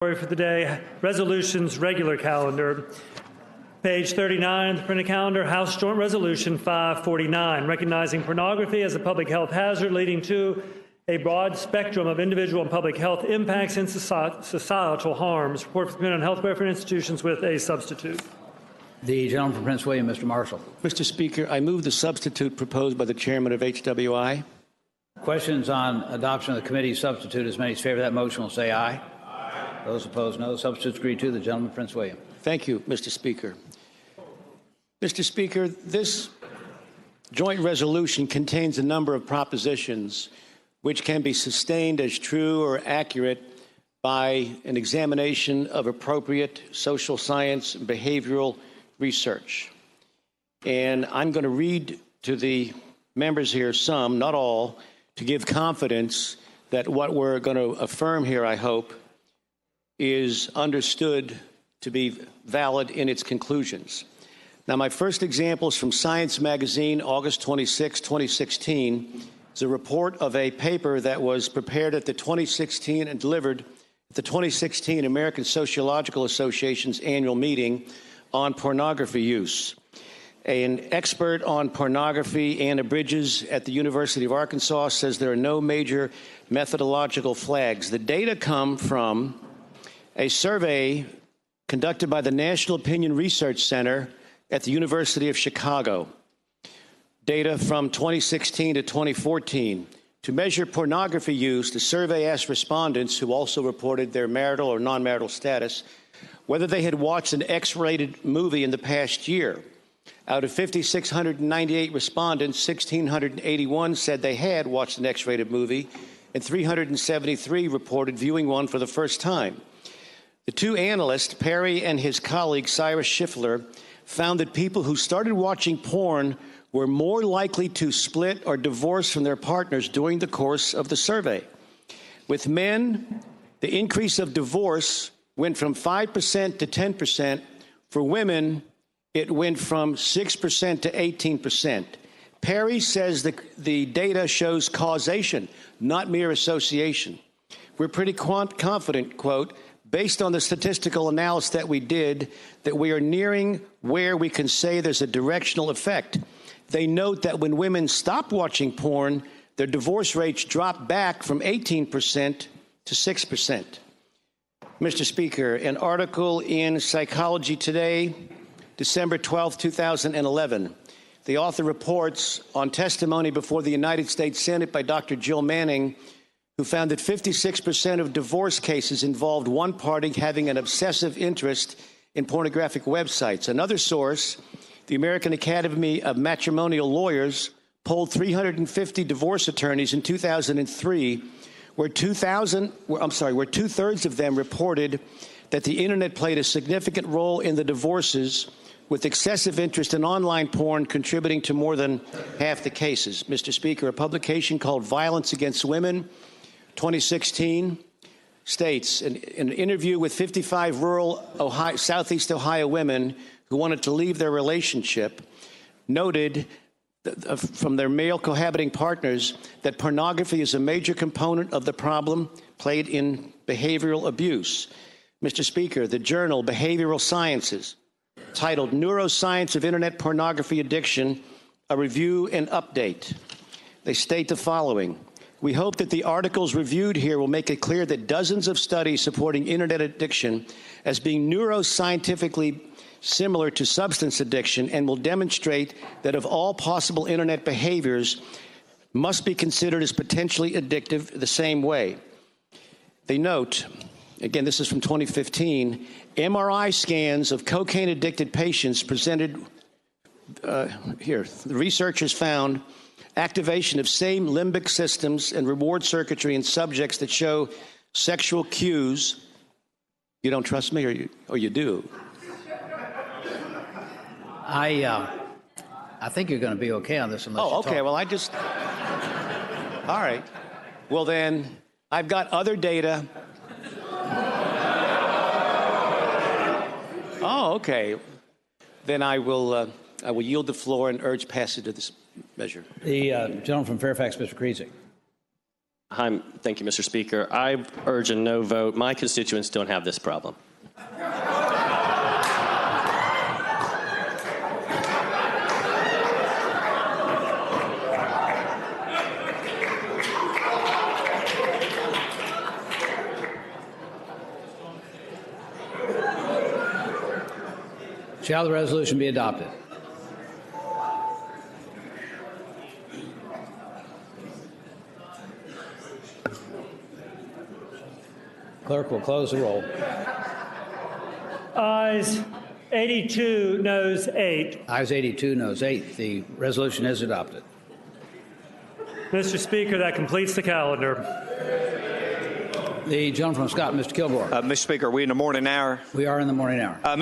For the day, resolutions, regular calendar. Page 39 of the printed calendar, House Joint Resolution 549, recognizing pornography as a public health hazard leading to a broad spectrum of individual and public health impacts and societal harms. Report for the Committee on Health, Welfare, and Institutions with a substitute. The gentleman from Prince William, Mr. Marshall. Mr. Speaker, I move the substitute proposed by the chairman of HWI. Questions on adoption of the committee's substitute? As many as favor that motion will say aye. Those opposed, no. The substitute is agreed to. The gentleman from Prince William. Thank you, Mr. Speaker. Mr. Speaker, this joint resolution contains a number of propositions which can be sustained as true or accurate by an examination of appropriate social science and behavioral research. And I'm going to read to the members here some, not all, to give confidence that what we're going to affirm here, I hope, is understood to be valid in its conclusions. Now, my first example is from Science Magazine, August 26, 2016. It's a report of a paper that was prepared at the 2016 and delivered at the 2016 American Sociological Association's annual meeting on pornography use. An expert on pornography, Anna Bridges at the University of Arkansas, says there are no major methodological flags. The data come from a survey conducted by the National Opinion Research Center at the University of Chicago. Data from 2016 to 2014. To measure pornography use, the survey asked respondents who also reported their marital or non-marital status whether they had watched an X-rated movie in the past year. Out of 5,698 respondents, 1,681 said they had watched an X-rated movie, and 373 reported viewing one for the first time. The two analysts, Perry and his colleague Cyrus Schiffler, found that people who started watching porn were more likely to split or divorce from their partners during the course of the survey. With men, the increase of divorce went from 5% to 10%. For women, it went from 6% to 18%. Perry says the data shows causation, not mere association. We're pretty confident, quote, based on the statistical analysis that we did, that we are nearing where we can say there's a directional effect. They note that when women stop watching porn, their divorce rates drop back from 18% to 6%. Mr. Speaker, an article in Psychology Today, December 12, 2011. The author reports on testimony before the United States Senate by Dr. Jill Manning, who found that 56% of divorce cases involved one party having an obsessive interest in pornographic websites. Another source, the American Academy of Matrimonial Lawyers, polled 350 divorce attorneys in 2003, where two-thirds of them reported that the internet played a significant role in the divorces, with excessive interest in online porn contributing to more than half the cases. Mr. Speaker, a publication called Violence Against Women, 2016, states, in an interview with 55 rural Southeast Ohio women who wanted to leave their relationship, noted from their male cohabiting partners that pornography is a major component of the problem played in behavioral abuse. Mr. Speaker, the journal Behavioral Sciences, titled Neuroscience of Internet Pornography Addiction, a Review and Update. They state the following. We hope that the articles reviewed here will make it clear that dozens of studies supporting internet addiction as being neuroscientifically similar to substance addiction and will demonstrate that of all possible internet behaviors must be considered as potentially addictive the same way. They note, again, this is from 2015, MRI scans of cocaine-addicted patients presented here. The researchers found activation of same limbic systems and reward circuitry in subjects that show sexual cues. You don't trust me, or you do? I think you're going to be okay on this unless okay. Talk. Well, all right. Well, then, I've got other data. Okay. Then I will yield the floor and urge passage of this measure. The gentleman from Fairfax, Mr. Krizek. Hi, thank you, Mr. Speaker. I urge a no vote. My constituents don't have this problem. Shall the resolution be adopted? Clerk will close the roll. Ayes 82, noes 8. Ayes 82, noes 8. The resolution is adopted. Mr. Speaker, that completes the calendar. The gentleman from Scott, Mr. Kilgore. Mr. Speaker, are we in the morning hour? We are in the morning hour.